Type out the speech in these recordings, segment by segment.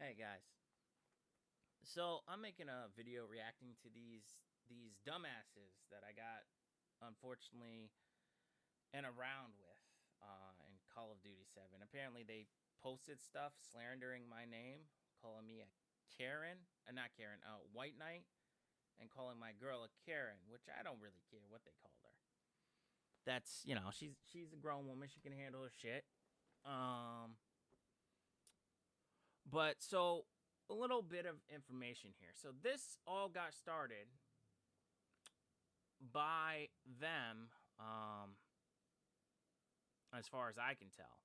Hey guys, so I'm making a video reacting to these dumbasses that I got, unfortunately, in a round with in Call of Duty 7. Apparently, they posted stuff slandering my name, calling me a Karen, not Karen, White Knight, and calling my girl a Karen, which I don't really care what they called her. That's she's a grown woman, she can handle her shit. Um, but so a little bit of information here. So this all got started by them, as far as I can tell.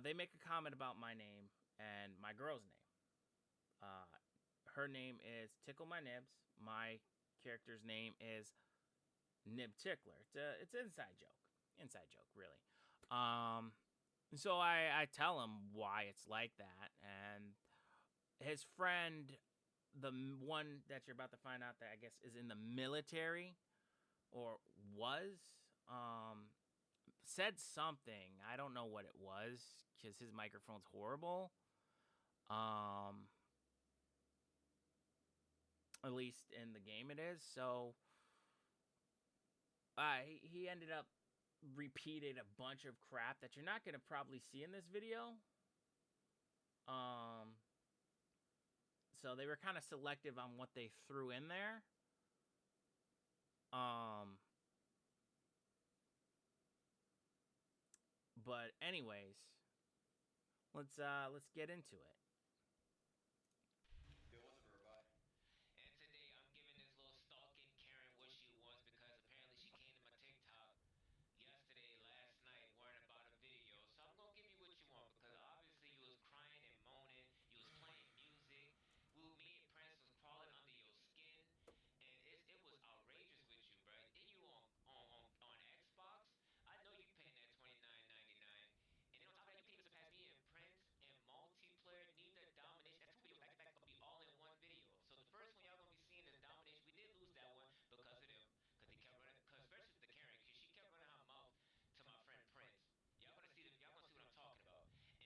They make a comment about my name and my girl's name. Uh, Her name is Tickle My Nibs. My character's name is Nib Tickler. It's an inside joke, really. Um, so I tell him why it's like that, and his friend, the one that you're about to find out that I guess is in the military or was, said something. I don't know what it was because his microphone's horrible. Um, at least in the game it is. So, he ended up repeated a bunch of crap that you're not gonna probably see in this video. Um, so they were kind of selective on what they threw in there. Um, but anyways, let's get into it. Yo, what's up, everybody? And today I'm giving this little stalking Karen what she wants because apparently she came to my TikTok yesterday, last night, worrying about a video. So I'm gonna give you what you want because obviously you was crying and moaning, you was playing music, me and Prince was crawling under your skin, and it was outrageous with you, bro. Then you on Xbox. I know you paying that $29.99. And then on top of that, you can't even surpass me and Prince in multiplayer, neither domination. That's two videos back to back, gonna be all in one video. So the first one y'all gonna be seeing is domination. We did lose that one because of them, because they kept running, because especially the Karen, because she kept running her mouth to my friend Prince. Y'all gonna see them. Y'all gonna see what I'm talking about. And then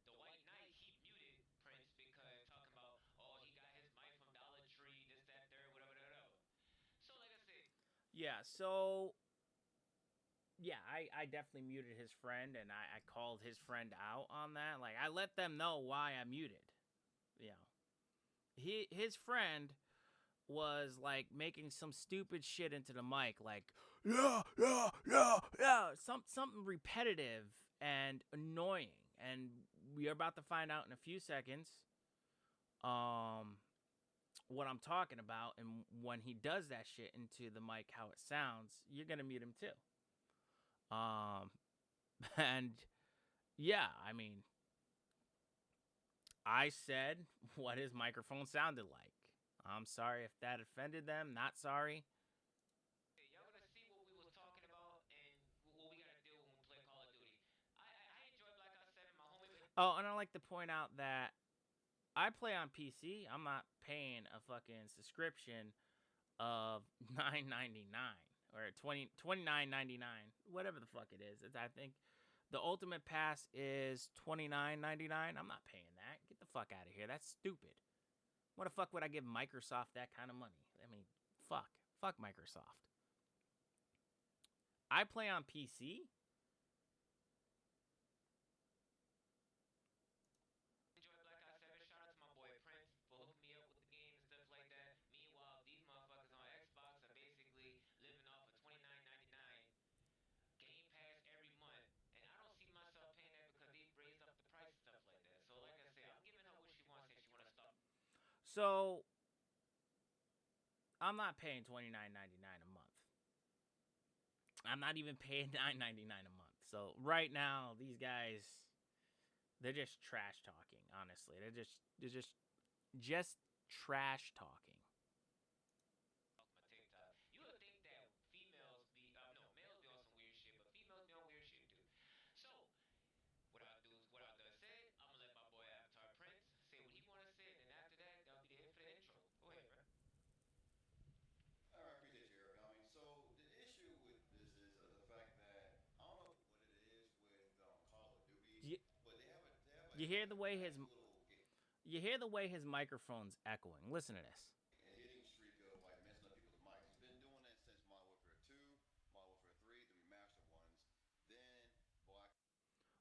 the White Knight, he muted Prince because talking about, oh, he got his mic from Dollar Tree, this, that, third, whatever, whatever. So like I said, Yeah. So yeah, I definitely muted his friend, and I called his friend out on that. Like I let them know why I muted. You know, his friend was like making some stupid shit into the mic, like yeah, something repetitive and annoying. And we are about to find out in a few seconds, um, what I'm talking about. And when he does that shit into the mic, how it sounds, you're gonna mute him too. Um, and yeah, I mean, I said what his microphone sounded like. I'm sorry if that offended them. Not sorry. y'all gonna see what we was talking about and what we gotta do when we play Call of Duty. I enjoy Black Ops 7. My homie, Oh, and I like to point out that I play on PC. I'm not paying a fucking subscription of $9.99 or 29.99, whatever the fuck it is. I think the ultimate pass is $29.99. I'm not paying that. Get the fuck out of here. That's stupid. What the fuck would I give Microsoft that kind of money? I mean, fuck Microsoft. I play on PC. enjoy Black Ops 7. Shout out to my boy Prince for hooking me up with the game and stuff like that. Meanwhile, these motherfuckers on Xbox are basically living off of $29.99 Game Pass every month. And I don't see myself paying that because they've raised up the price and stuff like that. So like I said, I'm giving her what she wants if she wanna start. So I'm not paying $29.99 a month. I'm not even paying $9.99 a month. So right now, these guys, they're just trash talking. Honestly, they're just trash talking. My TikTok. You would think that females be no males be on some weird shit, but females be on weird shit too. So what I'll do is what I'll done said. I'm gonna let my boy Avatar Prince say what he wanna say, and then after that, that'll be the hit for the intro. Go ahead, bro. All right, appreciate you, Eric. So the issue with this is the fact that I don't know what it is with Call of Duty, You, but they have a you hear the way his nice little game. You hear the way his microphone's echoing. Listen to this. and hitting streak of like messing up people's mics. He's been doing that since Modern Warfare 2, Modern Warfare 3, the remastered ones. Then Black.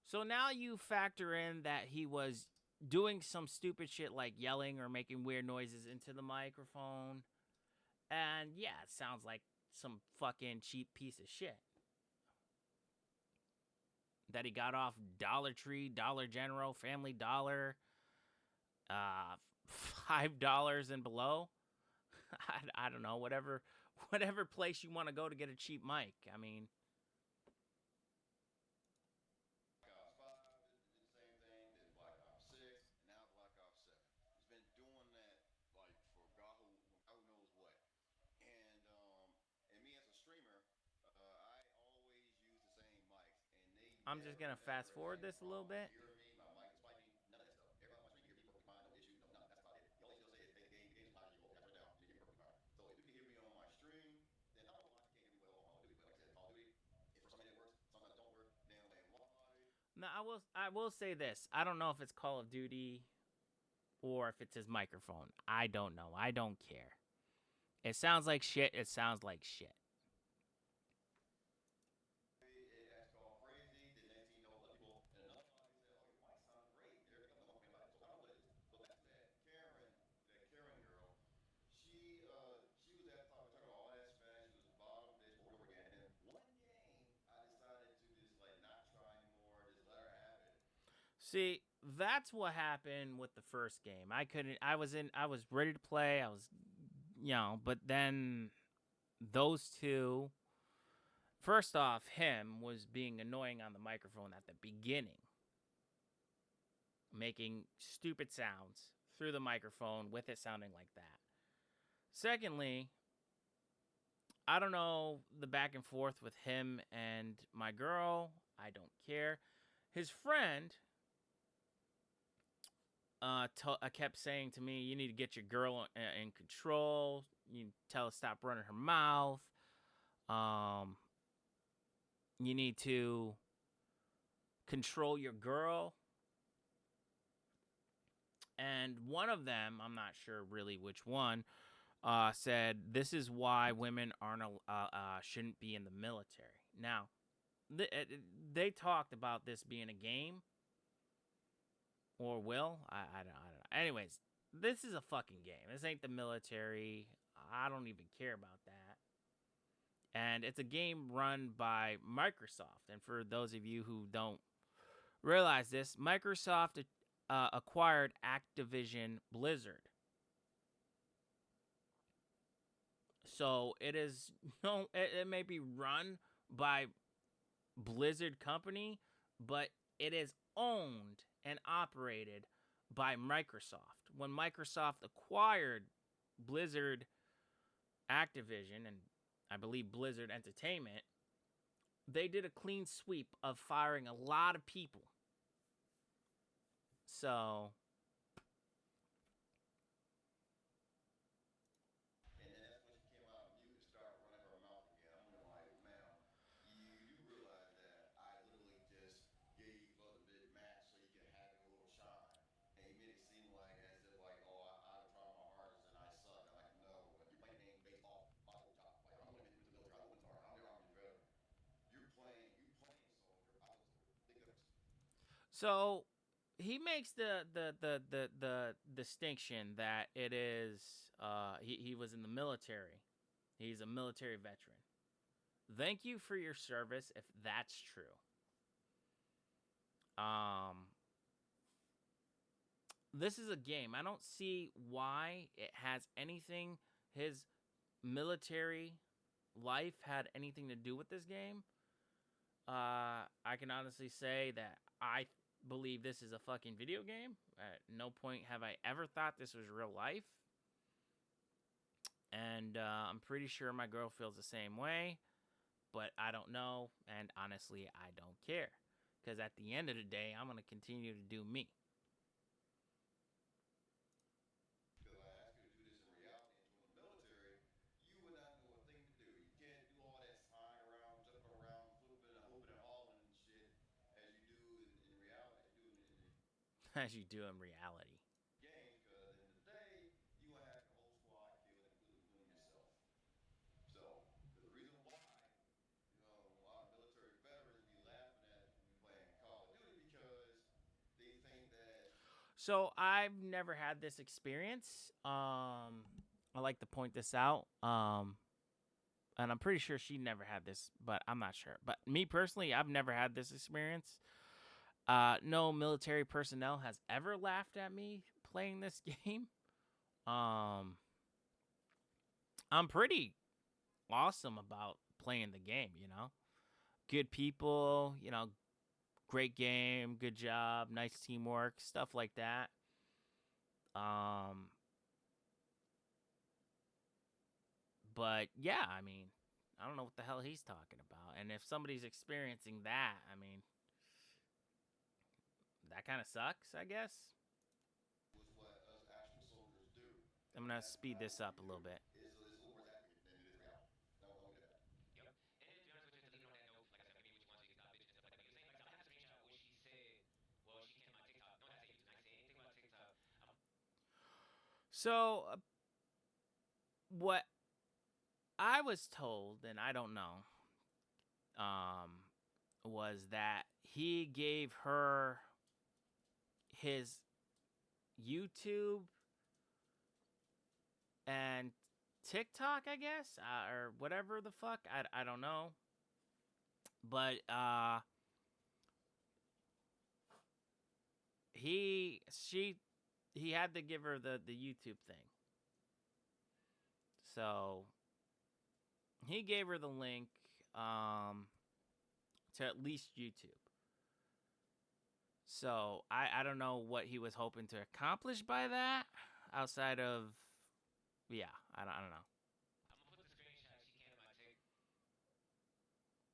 So now you factor in that he was doing some stupid shit like yelling or making weird noises into the microphone. And yeah, it sounds like some fucking cheap piece of shit that he got off Dollar Tree, Dollar General, Family Dollar, uh, $5 and below. I don't know, whatever place you want to go to get a cheap mic. I mean, Ops 5 did the same thing, then Black Ops 6, and now Black Ops 7. He's been doing that like for God who knows what. And and me as a streamer, I always use the same mics, and they I'm just never gonna fast never forward had this a little problems bit. hearing me. My mic is piping, none of that stuff. Everybody on my stream can hear me perfectly fine, no issue, no nothing. That's about it. The only thing they'll say is, "Hey, the game is lagging you." Okay, I turn it down, and you hear me perfectly fine. So if you can hear me on my stream, then I don't know why you can't hear me well on Call of Duty. But like I said, Call of Duty, if for some reason it works, sometimes it don't work. Then like why? Now I will say this. I don't know if it's Call of Duty or if it's his microphone. I don't know. I don't care. It sounds like shit. It sounds like shit. It acts all crazy. The next thing you know, other people in another lobby say, "Oh, your mic sounds great," and everything else. No one complained about it. So I don't know what it is. But back to that Karen girl. She was at the top talking all that smash. She was bottom bitch over and over again. And then one game, I decided to just like not try anymore. Just let her have it. See, that's what happened with the first game. I couldn't. I was ready to play. But then those two. First off, him was being annoying on the microphone at the beginning, making stupid sounds through the microphone with it sounding like that. Secondly, I don't know the back and forth with him and my girl. I don't care. His friend kept saying to me, "You need to get your girl in control. You tell her to stop running her mouth. Um, you need to control your girl." And one of them, I'm not sure really which one, said this is why women shouldn't be in the military. Now, they talked about this being a game, or will I don't know. Anyways, this is a fucking game. This ain't the military. I don't even care about that. And it's a game run by Microsoft. And for those of you who don't realize this, Microsoft acquired Activision Blizzard. So it is it may be run by Blizzard company, but it is owned and operated by Microsoft. When Microsoft acquired Blizzard Activision and I believe Blizzard Entertainment, they did a clean sweep of firing a lot of people. So And that's when she came out of mute and started running her mouth again. I'm wondering, like, ma'am, you do realize that I literally just gave you the big match so you could have your little shine. And you made it seem like as if like, oh, I tried my hardest and I suck. I'm like, no, you're playing the game based off my whole job. Like I'm the one that went to the military. I know what it's hard. I'm the Army veteran. You playing soldier. I was a soldier. Big difference. So he makes the distinction that it is he was in the military. He's a military veteran. Thank you for your service if that's true. This is a game. I don't see why it has anything his military life had anything to do with this game. I can honestly say that I believe this is a fucking video game. At no point have I ever thought this was real life. And I'm pretty sure my girl feels the same way. But I don't know. And honestly, I don't care. Because at the end of the day, I'm going to continue to do me. Because I ask you to do this in reality and join the military, you would not know a thing to do. You can't do all that flying around, jumping around, flipping and hooping and hollering and shit as you do in reality, as you do in the As you do in reality. game. So I've never had this experience. I like to point this out. And I'm pretty sure she never had this, but I'm not sure. But me personally, I've never had this experience. No military personnel has ever laughed at me playing this game. Um, I'm pretty awesome about playing the game, you know? Good people, you know, great game, good job, nice teamwork, stuff like that. Um, but yeah, I mean, I don't know what the hell he's talking about. And if somebody's experiencing that, I mean, that kind of sucks, I guess. Was what us actual soldiers do, I'm and gonna that's speed not this what we up a do. little bit. It's a little more technical than it is reality. Don't get that. Yep. And then to be honest with you, to leave it on that note, like I said, give me what you want so you can stop bitching and stuff like that. But you were saying, like, so I have a screenshot where she said, well, she came to my TikTok. No, that's a YouTube. I can say anything about TikTok. I'm So, what I was told, and I don't know, um, was that he gave her his YouTube and TikTok, I guess, or whatever the fuck. I don't know, but he she he had to give her the YouTube thing. So he gave her the link um to at least YouTube. So I don't know what he was hoping to accomplish by that outside of yeah, I don't know. gonna put the screenshot. She came to my TikTok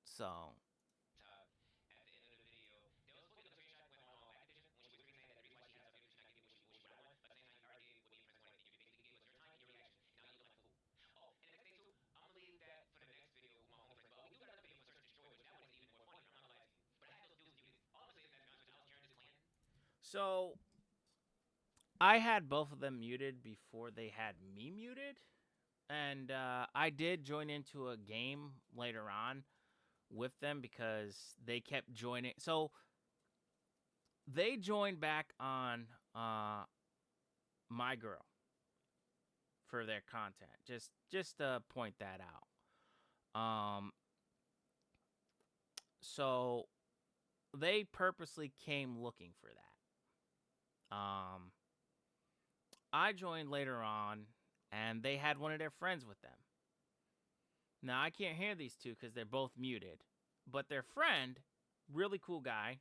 So at the end of the video. There was supposed to be another screenshot when on Activision when she was basically saying that the reason why she has stuff here is she's not giving me what she what I want. But at the same time, you already gave what the Empress wanted, and you basically gave us your time and your reaction, and now you look like a fool. Oh, and the next thing too, I'm gonna leave that for the next video with my homie friends. But we do got another video for Search and Destroy, which that one is even more funnier. I'm not gonna lie to you. But I had those dudes muted. All I'm gonna say is that to be honest with you, I was carrying this clan. so I had both of them muted before they had me muted, and I did join into a game later on with them because they kept joining. So they joined back on my girl for their content. Just to point that out. So they purposely came looking for that. I joined later on, and they had one of their friends with them. Now I can't hear these two because they're both muted, but their friend, really cool guy.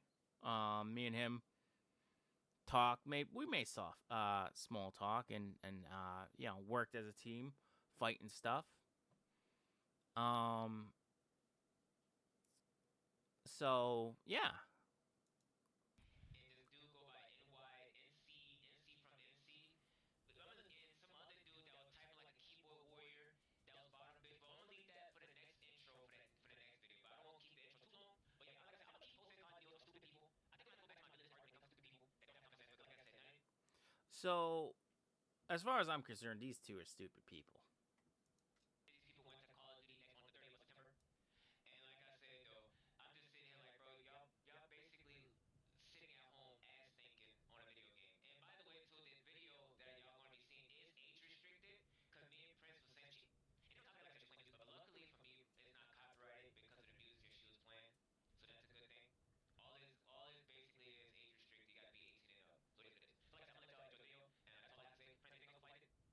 Me and him talk. We made soft, small talk, and you know, worked as a team, fighting stuff. Um. So yeah. And this dude go by NC from NC. But I'm gonna and some other dude that was typing like a keyboard warrior that was bottom bitch. But I'm gonna leave that for the next intro for the next video. But I don't want to keep the intro too long. But yeah, like I said, I'm gonna keep posting my videos of stupid people. I think I'm gonna go back to my business part when it comes to stupid people that don't have common sense. Because like I said, none of So as far as I'm concerned, these two are stupid people. these people went to Call of Duty next on the 30th of September. And like I said though, I'm just sitting here like, bro, y'all basically sitting at home ass thinking on a video game. And by the way, too, this video that y'all gonna be seeing is age restricted, cause me and Prince was saying she. And it was talking like I said she was playing YouTube, but luckily for me, it's not copyrighted because of the music that she was playing. So that's a good thing. All this basically is age restricted. You gotta be 18 and up. So it is what it is. So like I said, I'm gonna let y'all enjoy the video, and that's all I have to say. Prince, anything else before I end it?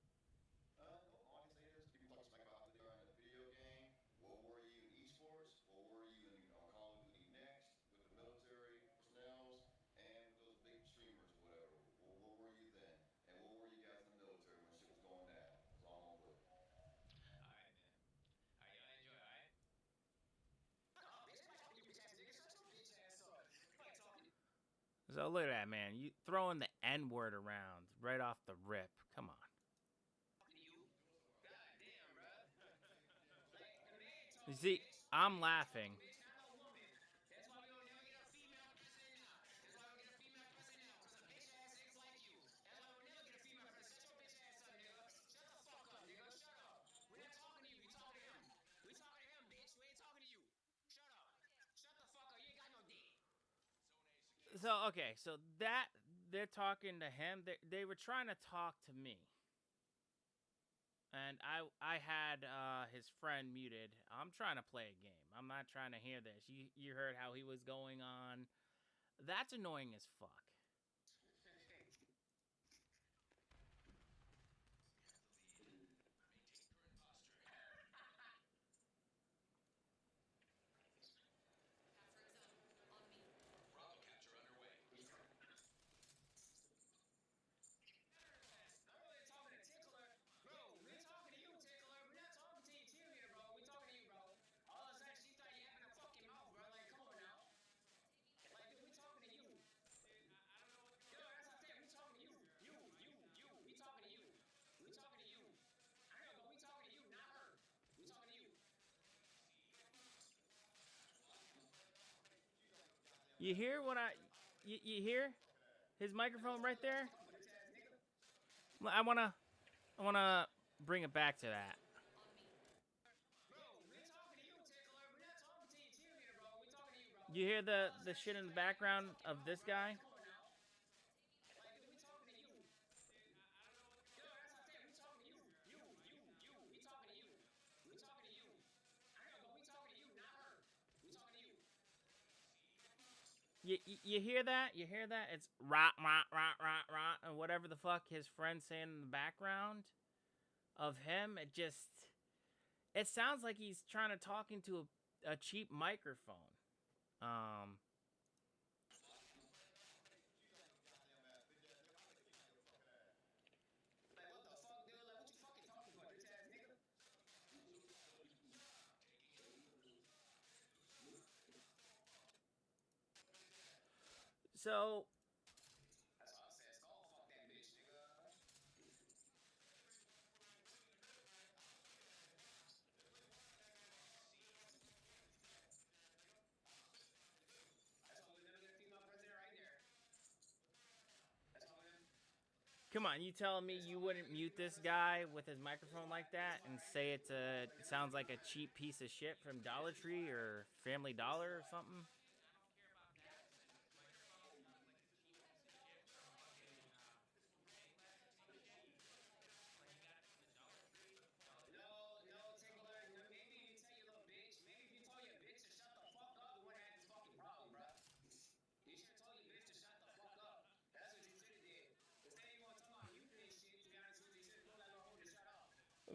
No, all I can say is people talk smack about how they are in the video game. What were you in esports? What were you in Call of Duty next with the military personnels and with those big streamers or whatever? What were you then? And what were you guys in the military when shit was going down? That's all I'm gonna put. All right, man. All right, y'all enjoy. All right. So look at that, man. You throwing the N word around right off the rip. Come on. You see, I'm laughing. So okay, so they're talking to him. They were trying to talk to me. And I had his friend muted. I'm trying to play a game. I'm not trying to hear this. You heard how he was going on. That's annoying as fuck. You hear what you hear? His microphone right there? I wanna bring it back to that. You hear the shit in the background of this guy? You hear that? You hear that? It's rot, rot, rot, rot, rot, and whatever the fuck his friend's saying in the background of him. It sounds like he's trying to talk into a cheap microphone. So come on, you telling me you wouldn't mute this guy with his microphone like that and say it sounds like a cheap piece of shit from Dollar Tree or Family Dollar or something?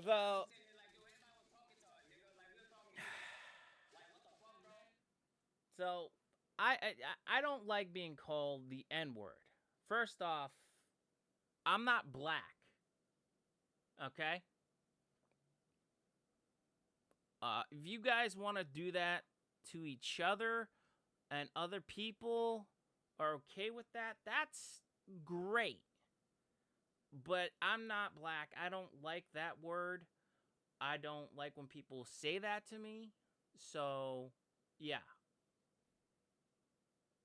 Well, so I don't like being called the N-word. First off, I'm not black. Okay? If you guys want to do that to each other and other people are okay with that, that's great. But I'm not black. I don't like that word. I don't like when people say that to me. So, yeah.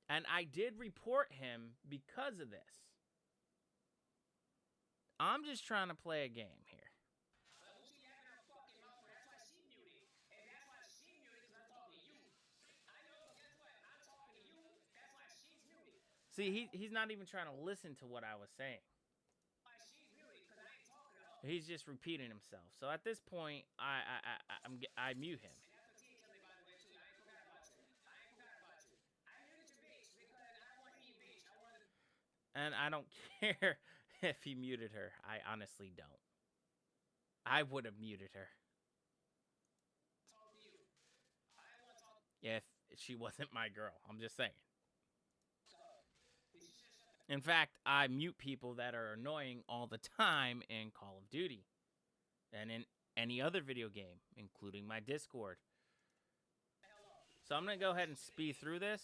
And I did report him because of this. I'm just trying to play a game here. See, he's not even trying to listen to what I was saying. He's just repeating himself. So at this point, I mute him. And I don't care if he muted her. I honestly don't. I would have muted her. If she wasn't my girl. I'm just saying. In fact, I mute people that are annoying all the time in Call of Duty and in any other video game, including my Discord. So I'm going to go ahead and speed through this.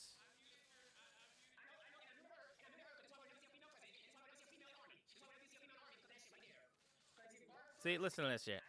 See, listen to this shit.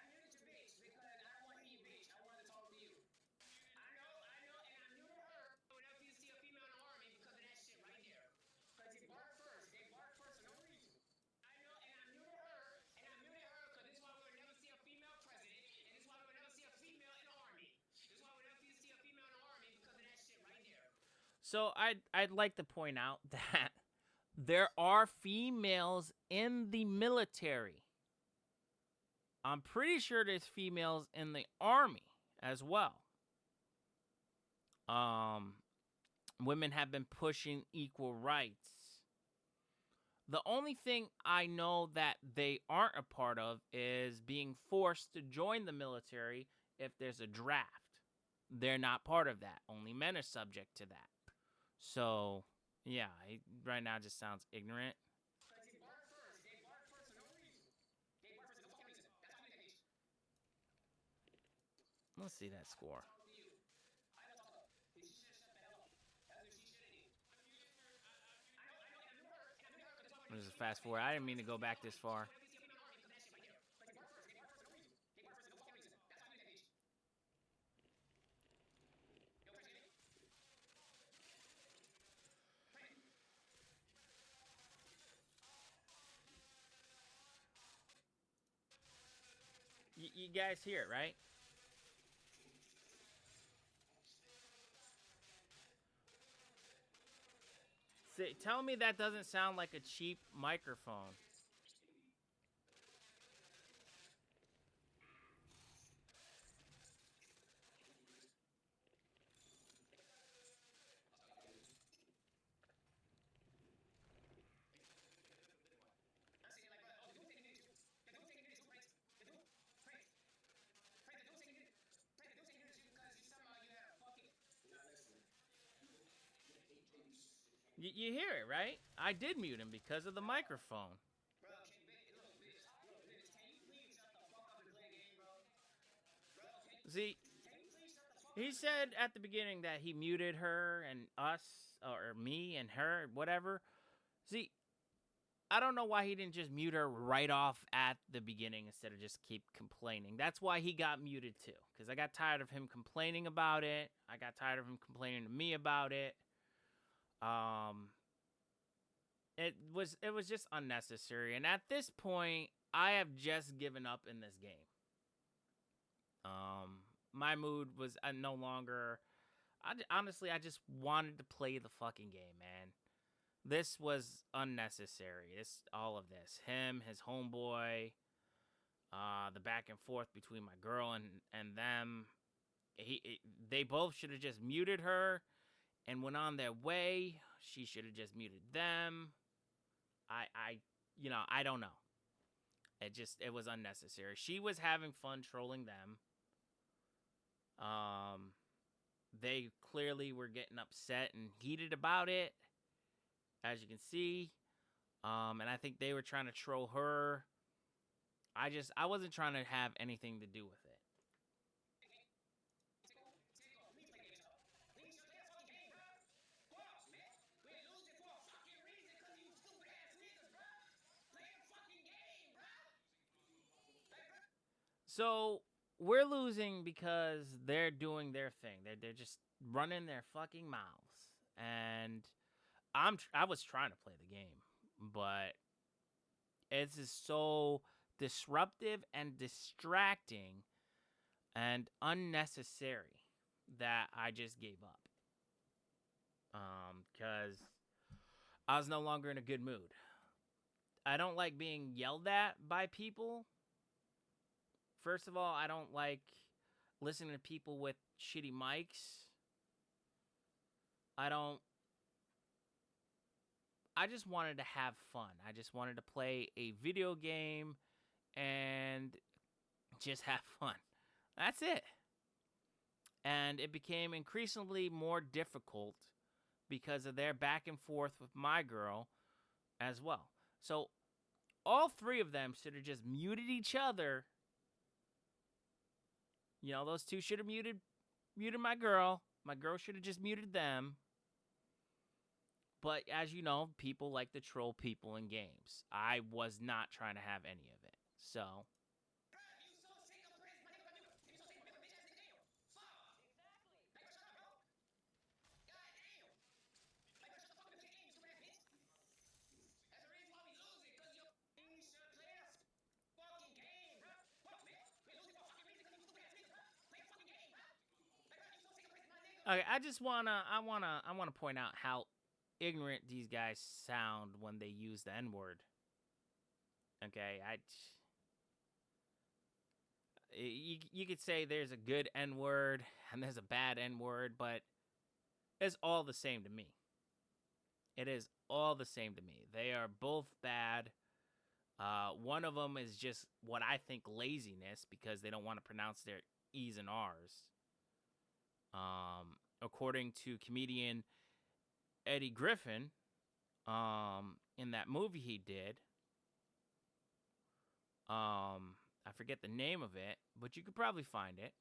So I'd like to point out that There are females in the military. I'm pretty sure there's females in the army as well. Um, Women have been pushing equal rights. The only thing I know that they aren't a part of is being forced to join the military if there's a draft. They're not part of that. Only men are subject to that. So, yeah, right now it just sounds ignorant. Let's see that score. This is fast forward. I didn't mean to go back this far. You guys hear it, right? See, tell me that doesn't sound like a cheap microphone. You hear it, right? I did mute him because of the microphone. See, he said at the beginning that he muted her and us, or me and her, whatever. See, I don't know why he didn't just mute her right off at the beginning instead of just keep complaining. That's why he got muted too, because I got tired of him complaining about it. I got tired of him complaining to me about it. It was just unnecessary, and at this point, I have just given up in this game. My mood was no longer. Honestly, I just wanted to play the fucking game, man. This was unnecessary. All of this, him, his homeboy, the back and forth between my girl and them. They both should have just muted her and went on their way. She should have just muted them. I don't know. It was unnecessary. She was having fun trolling them. They clearly were getting upset and heated about it, as you can see. And I think they were trying to troll her. I wasn't trying to have anything to do with it. So we're losing because they're doing their thing. They're just running their fucking mouths, and I was trying to play the game, but it's just so disruptive and distracting and unnecessary that I just gave up. Because I was no longer in a good mood. I don't like being yelled at by people. First of all, I don't like listening to people with shitty mics. I just wanted to have fun. I just wanted to play a video game and just have fun. That's it. And it became increasingly more difficult because of their back and forth with my girl as well. So all three of them should have just muted each other. You know, those two should have muted my girl. My girl should have just muted them. But as you know, people like to troll people in games. I was not trying to have any of it. So okay, I wanna point out how ignorant these guys sound when they use the N word. Okay, you could say there's a good N word and there's a bad N word, but it's all the same to me. It is all the same to me. They are both bad. One of them is just what I think laziness because they don't want to pronounce their E's and R's. According to comedian Eddie Griffin, in that movie he did, I forget the name of it, but you could probably find it.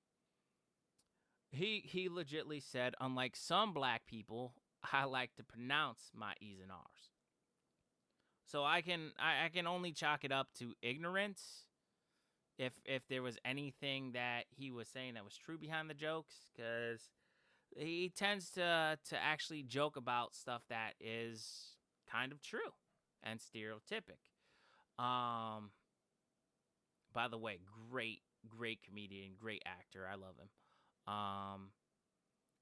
He legitly said, unlike some black people, I like to pronounce my E's and R's. So I can only chalk it up to ignorance. If there was anything that he was saying that was true behind the jokes, because he tends to actually joke about stuff that is kind of true and stereotypic. By the way, great comedian, great actor. I love him.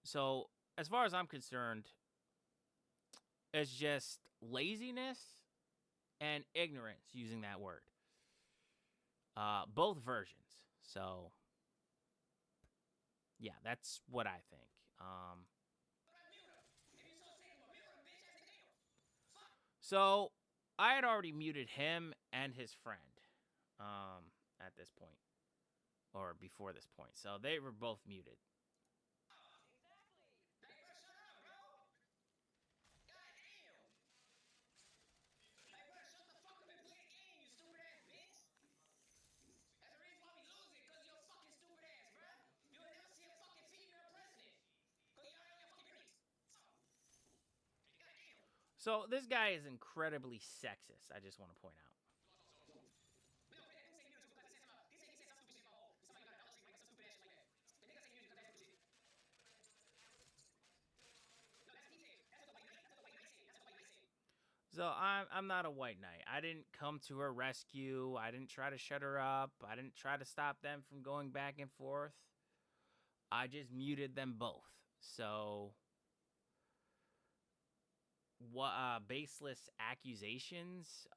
So as far as I'm concerned, it's just laziness and ignorance using that word. Both versions. So yeah, that's what I think. So I had already muted him and his friend at this point, or before this point. So they were both muted. So this guy is incredibly sexist. I just want to point out. So I'm not a white knight. I didn't come to her rescue. I didn't try to shut her up. I didn't try to stop them from going back and forth. I just muted them both. So what baseless accusations,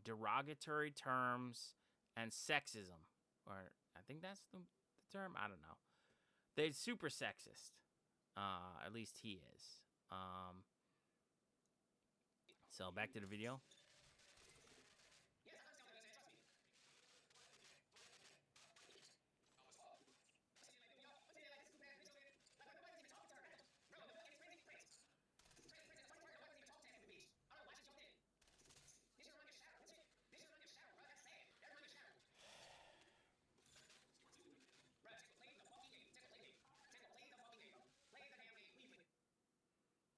derogatory terms, and sexism, or I think that's the term. I don't know. They're super sexist. At least he is. So back to the video.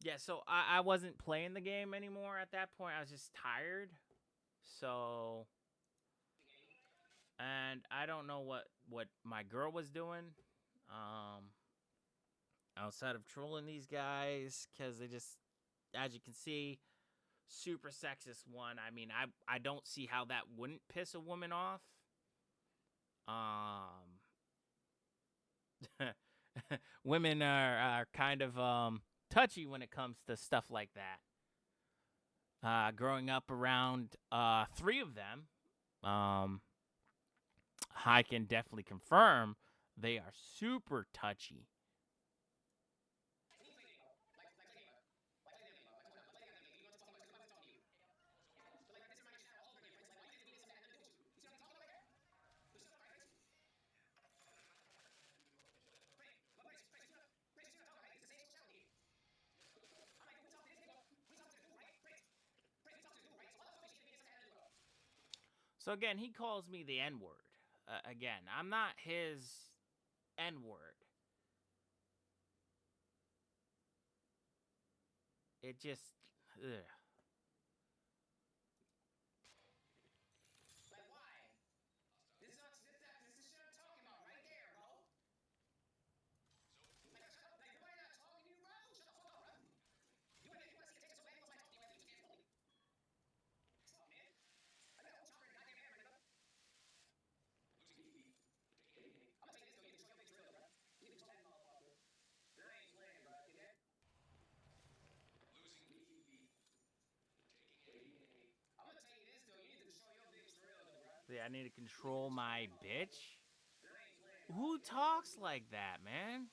Yeah, so I wasn't playing the game anymore at that point. I was just tired. So, and I don't know what my girl was doing outside of trolling these guys, because they just, as you can see, super sexist one. I mean, I don't see how that wouldn't piss a woman off. Women are kind of touchy when it comes to stuff like that. Growing up around three of them, I can definitely confirm they are super touchy. So again, he calls me the N-word. Again, I'm not his N-word. It just, ugh. Yeah, I need to control my bitch. Who talks like that, man?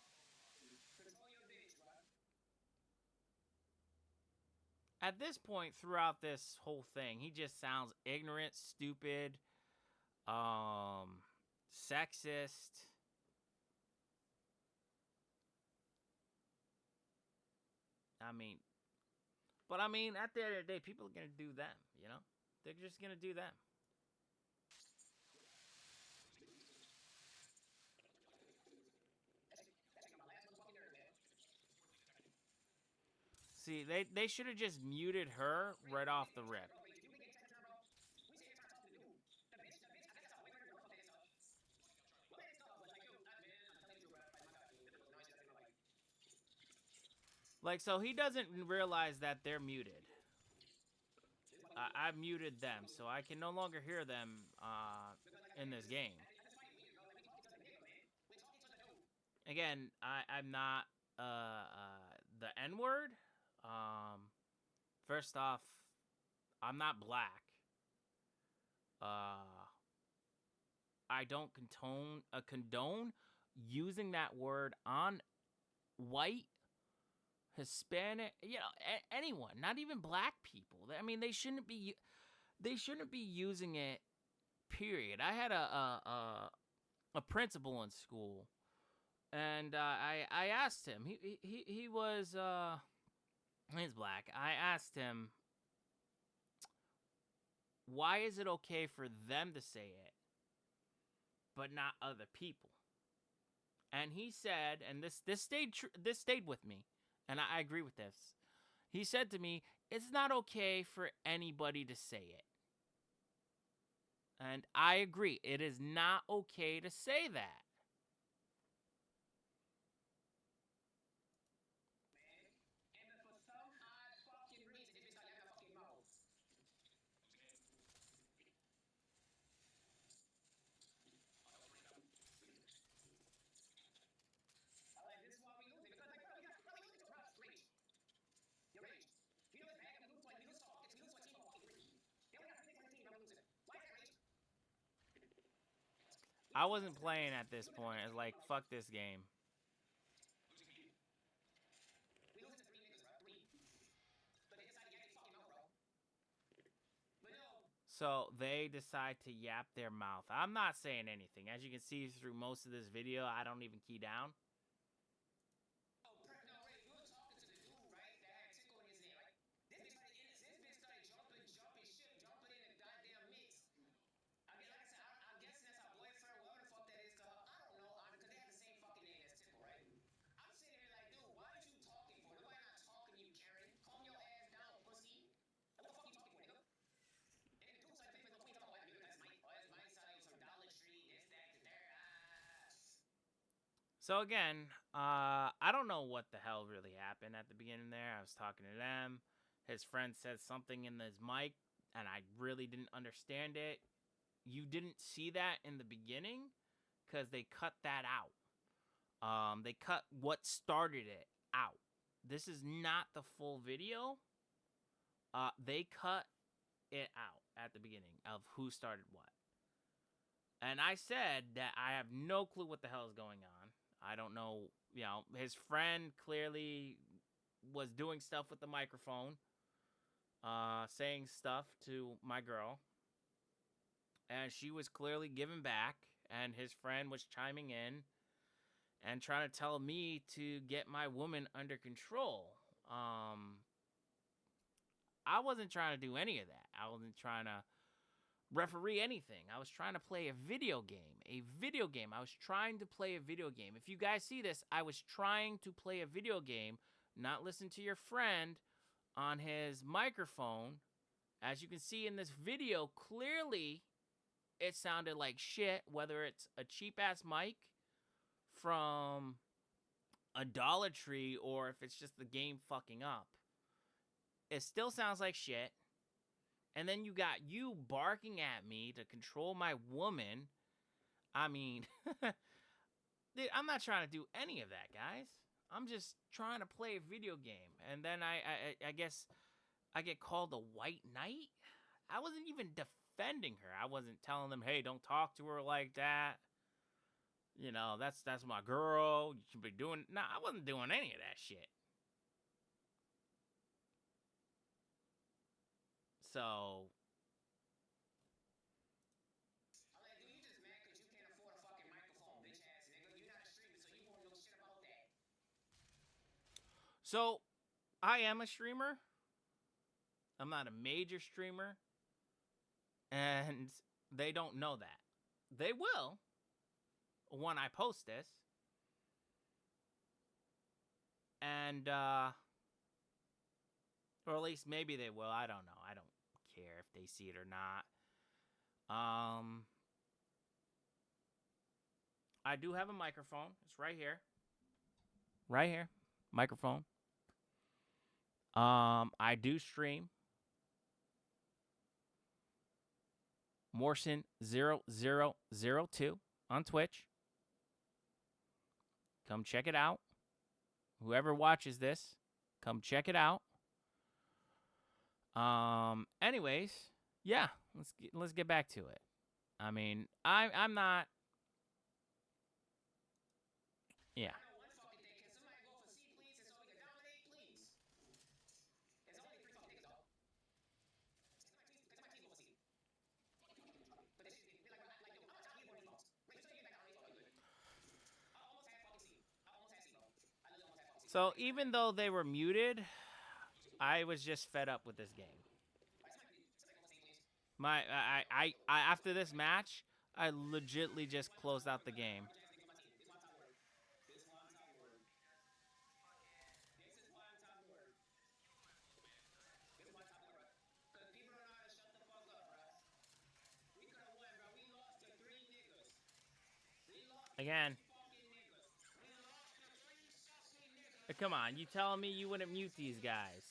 At this point, throughout this whole thing, he just sounds ignorant, stupid, sexist. I mean, but I mean, at the end of the day, people are gonna do them. You know, they're just gonna do them. See, they should have just muted her right off the rip. Like, so he doesn't realize that they're muted. I muted them, so I can no longer hear them in this game. Again, I'm not the N word. First off, I'm not black. I don't condone using that word on white, Hispanic, anyone, not even black people. I mean, they shouldn't be using it. Period. I had a principal in school, and I asked him. He was he's black. I asked him, why is it okay for them to say it, but not other people? And he said, and this stayed with me, and I agree with this. He said to me, it's not okay for anybody to say it. And I agree. It is not okay to say that. I wasn't playing at this point. I was like, fuck this game. So they decide to yap their mouth. I'm not saying anything. As you can see through most of this video, I don't even key down. So again, I don't know what the hell really happened at the beginning there. I was talking to them. His friend said something in his mic, and I really didn't understand it. You didn't see that in the beginning because they cut that out. They cut what started it out. This is not the full video. They cut it out at the beginning of who started what. And I said that I have no clue what the hell is going on. I don't know, his friend clearly was doing stuff with the microphone, saying stuff to my girl, and she was clearly giving back, and his friend was chiming in and trying to tell me to get my woman under control. I wasn't trying to do any of that. I wasn't trying to referee anything. I was trying to play a video game. I was trying to play a video game. If you guys see this, I was trying to play a video game, not listen to your friend on his microphone. As you can see in this video, clearly it sounded like shit, whether it's a cheap-ass mic from a Dollar Tree or if it's just the game fucking up. It still sounds like shit. And then you got you barking at me to control my woman. I mean, dude, I'm not trying to do any of that, guys. I'm just trying to play a video game. And then I guess I get called a white knight. I wasn't even defending her. I wasn't telling them, hey, don't talk to her like that. You know, that's my girl. You should be doing. Nah, I wasn't doing any of that shit. So. I'm like, dude, you just mad because you can't afford a fucking microphone, bitch ass nigga. You're not a streamer, so you won't know shit about that. So, I am a streamer. I'm not a major streamer. And they don't know that. They will when I post this. And, or at least maybe they will. I don't know. I don't care if they see it or not. I do have a microphone. It's right here. Right here. Microphone. I do stream. Morrison0002 on Twitch. Come check it out. Whoever watches this, come check it out. Anyways, yeah, let's get back to it. I mean, I'm not. Yeah. I know one fucking thing. Can somebody go for C, please, and so we can dominate, please? There's only 3 fucking niggas, though. Can somebody please go for C? But they should be like, dude, I'm not trying to leave one of these folks. Wait, so you get back on these folks, good. I almost had fucking C. I almost had C, bro. I literally almost had fucking C. So even though they were muted, I was just fed up with this game. After this match, I legitly just closed out the game. This is why I'm top word. This is why I'm top word. This is why I'm top word, bro. Because people don't know how to shut the fuck up, bro. We could have won, bro. We lost to 3 niggas. We lost to 3 Again. fucking niggas. We lost to 3 sussy niggas. Come on, you telling me you wouldn't mute these guys?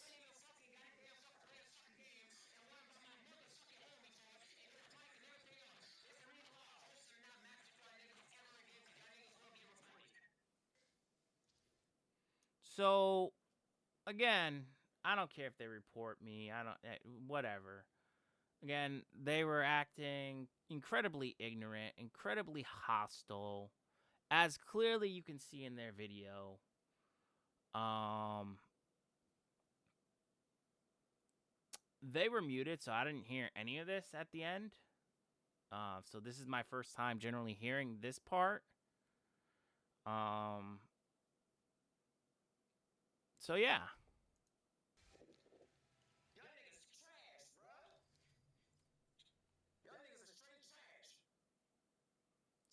So, again, I don't care if they report me. I don't, whatever. Again, they were acting incredibly ignorant, incredibly hostile, as clearly you can see in their video. They were muted, so I didn't hear any of this at the end. So this is my first time generally hearing this part. So yeah. Y'all niggas trash, bro. Y'all niggas are straight trash.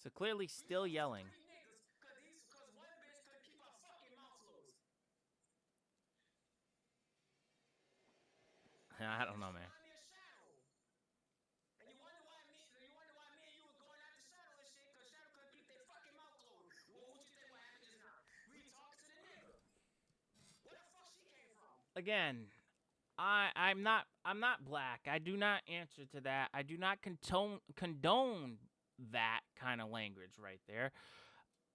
So clearly still yelling. Because one bitch couldn't keep her fucking mouth closed. I don't know, man. And you wonder why me and you was going after Shadow and shit, because Shadow couldn't keep their fucking mouth closed. Well, what you think what happened just now? We talked to the nigga. Where the fuck she came from? Again, I'm not black. I do not answer to that. I do not condone that kind of language right there.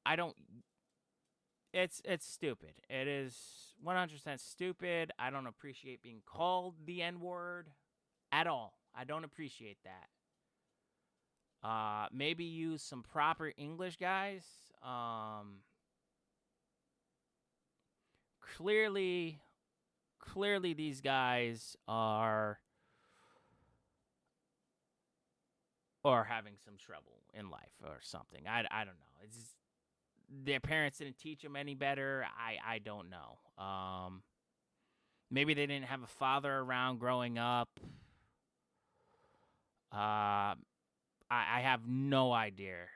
I don't. It's stupid. It is 100% stupid. I don't appreciate being called the N-word at all. I don't appreciate that. Maybe use some proper English, guys. Clearly these guys are having some trouble in life or something. I don't know. It's just, their parents didn't teach them any better. I don't know. Maybe they didn't have a father around growing up. I have no idea.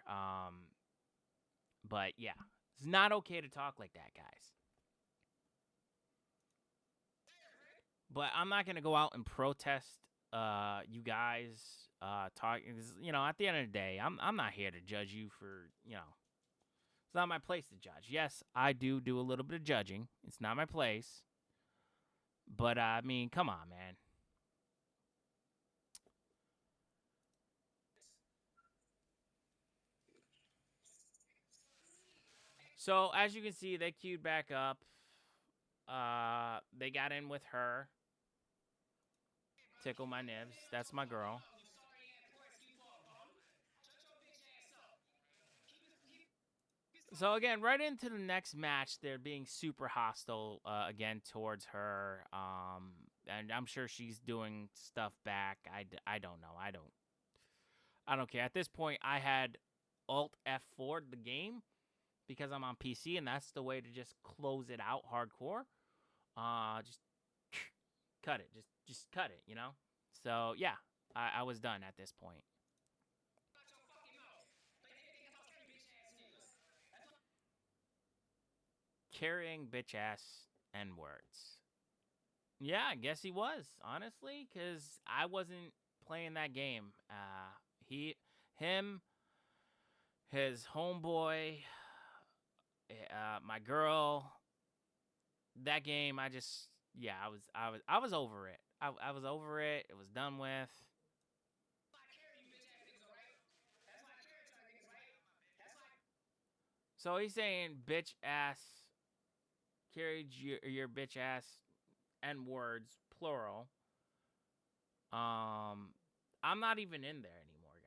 But yeah, it's not okay to talk like that, guys. But I'm not gonna go out and protest. You guys talking. You know, at the end of the day, I'm not here to judge you for, you know. It's not my place to judge. Yes, I do a little bit of judging. It's not my place. But, I mean, come on, man. So, as you can see, they queued back up. They got in with her. Tickle my nibs. That's my girl. So again, right into the next match, they're being super hostile again towards her. And I'm sure she's doing stuff back. I don't know. I don't care. At this point, I had Alt F4 the game because I'm on PC, and that's the way to just close it out hardcore. Just cut it. Just cut it. You know. So yeah, I was done at this point. Carrying bitch ass N words. Yeah, I guess he was, honestly, because I wasn't playing that game. Him, his homeboy, my girl, that game, yeah, I was over it. I was over it. It was done with. So he's saying bitch ass, carried your bitch ass N words, plural. Um, I'm not even in there anymore, guys.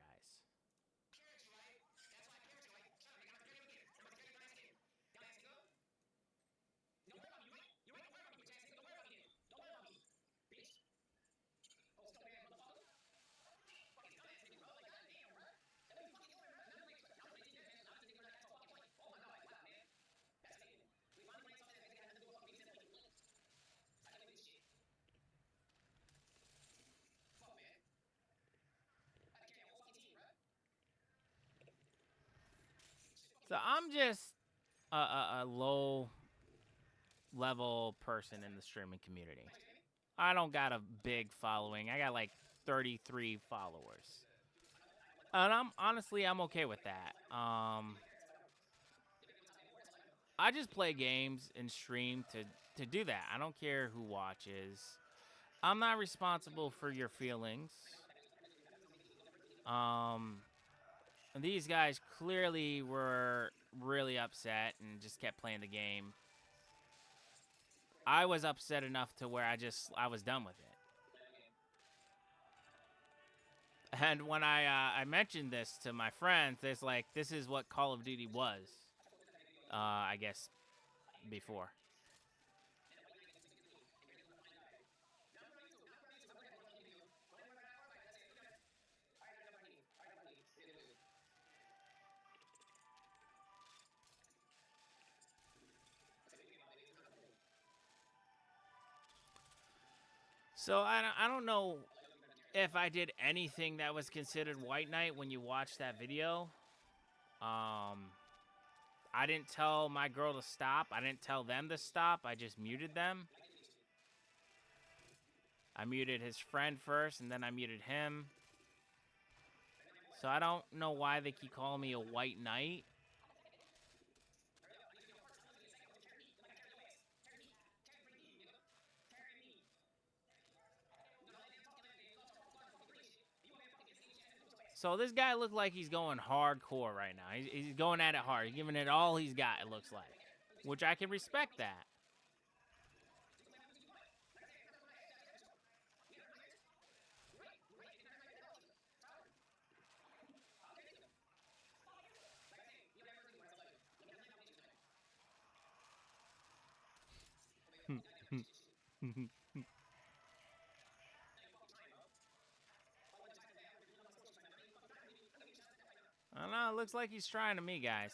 So I'm just a low level person in the streaming community. I don't got a big following. I got like 33 followers. And I'm okay with that. I just play games and stream to do that. I don't care who watches. I'm not responsible for your feelings. Um these guys clearly were really upset and just kept playing the game. I was upset enough to where I was done with it. And when I mentioned this to my friends, there's like, this is what Call of Duty was, I guess, before. So I don't know if I did anything that was considered white knight when you watch that video. I didn't tell my girl to stop. I didn't tell them to stop. I just muted them. I muted his friend first, and then I muted him. So I don't know why they keep calling me a white knight. So this guy looked like he's going hardcore right now. He's going at it hard. He's giving it all he's got, it looks like. Which I can respect that. I don't know, it looks like he's trying to me, guys.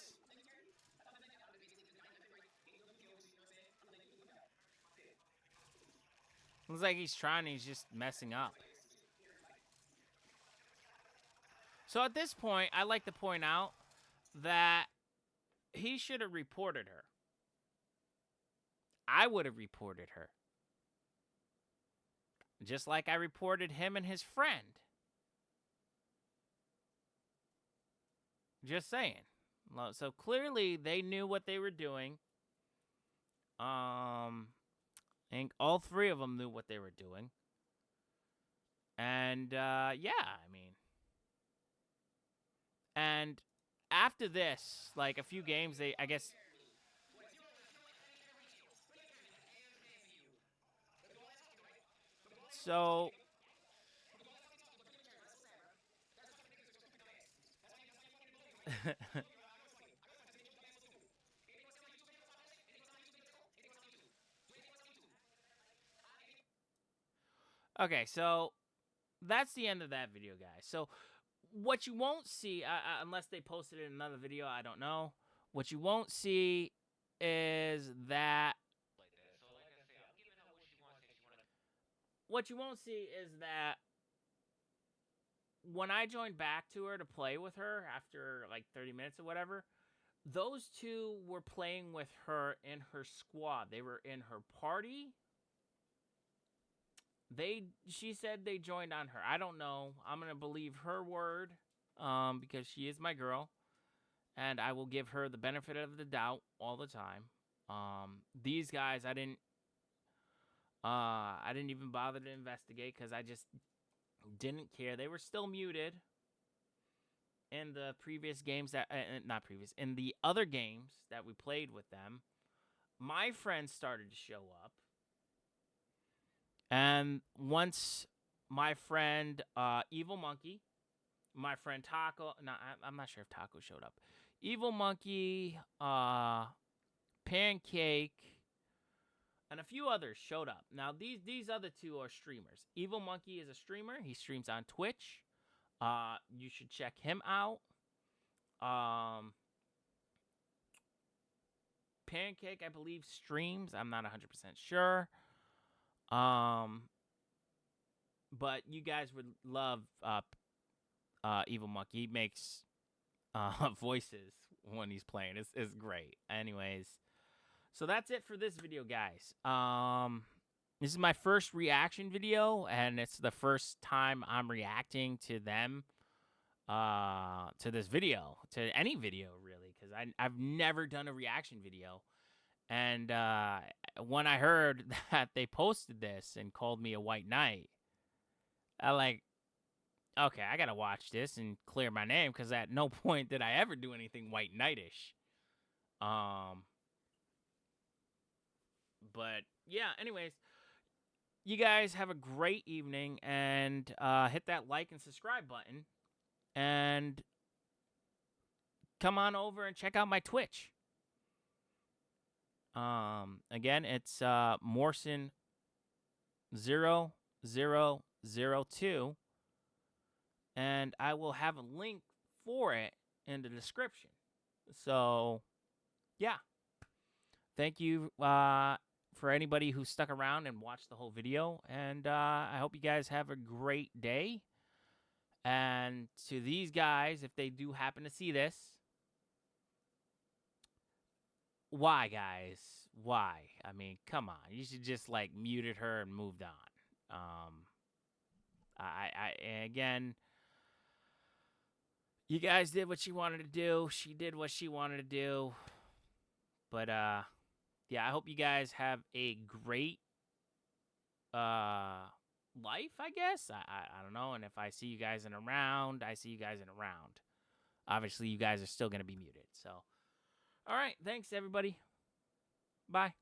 Looks like he's trying, he's just messing up. So at this point, I like to point out that he should have reported her. I would have reported her. Just like I reported him and his friend. Just saying. So clearly they knew what they were doing. I think all three of them knew what they were doing. And yeah, I mean. And after this, like a few games, I guess. So Okay, so that's the end of that video, guys. So what you won't see, unless they posted it in another video, I don't know. What you won't see is that. Like that. So like I say, I'm giving her what she wants and she wanna What you won't see is that when I joined back to her to play with her after like 30 minutes or whatever, those two were playing with her in her squad. They were in her party. She said they joined on her. I don't know. I'm gonna believe her word, because she is my girl, and I will give her the benefit of the doubt all the time. These guys, I didn't even bother to investigate because I just didn't care. They were still muted in the previous games that, not previous, in the other games that we played with them. My friends started to show up. And once my friend Evil Monkey, my friend Taco, no, I'm not sure if Taco showed up. Evil Monkey, Pancake, and a few others showed up. Now these other two are streamers. Evil Monkey is a streamer. He streams on Twitch. You should check him out. Pancake, I believe, streams. I'm not 100% sure. But you guys would love Evil Monkey. He makes voices when he's playing. It's great. Anyways, so that's it for this video, guys. This is my first reaction video, and it's the first time I'm reacting to them, to this video, to any video really, because I've never done a reaction video. And when I heard that they posted this and called me a white knight, I like, okay, I gotta watch this and clear my name, because at no point did I ever do anything white knightish. But yeah, anyways, you guys have a great evening, and hit that like and subscribe button, and come on over and check out my Twitch. Again, it's Morrison0002, and I will have a link for it in the description. So, yeah. Thank you for anybody who stuck around and watched the whole video, and I hope you guys have a great day. And to these guys, if they do happen to see this, why, guys? Why? I mean, come on. You should just like muted her and moved on. Again, you guys did what you wanted to do. She did what she wanted to do. But yeah, I hope you guys have a great life, I guess. I don't know. And if I see you guys in a round, I see you guys in a round. Obviously, you guys are still going to be muted. So, all right. Thanks, everybody. Bye.